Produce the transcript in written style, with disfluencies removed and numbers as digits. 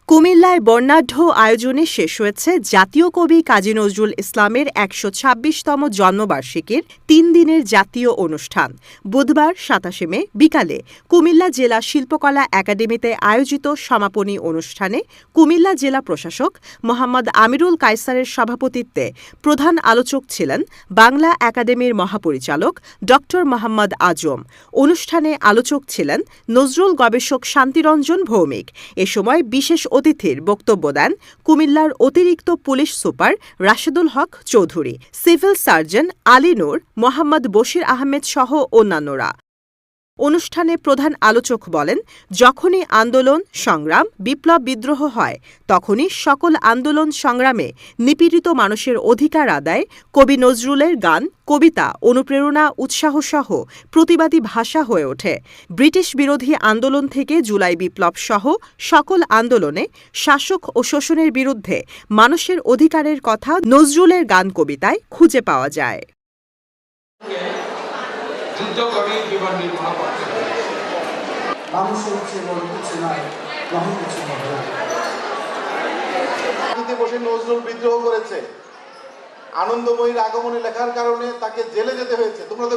কুমিল্লায় বর্ণাঢ্য আয়োজনে শেষ হয়েছে জাতীয় কবি কাজী নজরুল ইসলামের ১২৬তম জন্মবার্ষিকীর ৩ দিনের জাতীয় অনুষ্ঠান বুধবার ২৭ মে বিকালে কুমিল্লা জেলা শিল্পকলা একাডেমিতে আয়োজিত সমাপনী অনুষ্ঠানে কুমিল্লা জেলা প্রশাসক মোহাম্মদ আমিরুল কায়সারের সভাপতিত্বে প্রধান আলোচক ছিলেন বাংলা একাডেমির মহাপরিচালক ড মোহাম্মদ আজম। অনুষ্ঠানে আলোচক ছিলেন নজরুল গবেষক শান্তিরঞ্জন ভৌমিক। এ সময় বিশেষ অতিথির বক্তব্য দেন কুমিল্লার অতিরিক্ত police super Rashedul Haque Chowdhury, civil surgeon Ali নূর, মোহাম্মদ বশির আহমেদ সহ অন্যান্যরা। অনুষ্ঠানে প্রধান আলোচক বলেন, যখনই আন্দোলন সংগ্রাম বিপ্লব বিদ্রোহ হয় তখনই সকল আন্দোলন সংগ্রামে নিপীড়িত মানুষের অধিকার আদায় কবি নজরুলের গান কবিতা অনুপ্রেরণা উৎসাহসহ প্রতিবাদী ভাষা হয়ে ওঠে। ব্রিটিশ বিরোধী আন্দোলন থেকে জুলাই বিপ্লব সহ সকল আন্দোলনে শাসক ও শোষণের বিরুদ্ধে মানুষের অধিকারের কথা নজরুলের গান কবিতায় খুঁজে পাওয়া যায়। বসে নজরুল বিদ্রোহ করেছে, আনন্দময়ীর আগমনে লেখার কারণে তাকে জেলে যেতে হয়েছে। তোমরা তো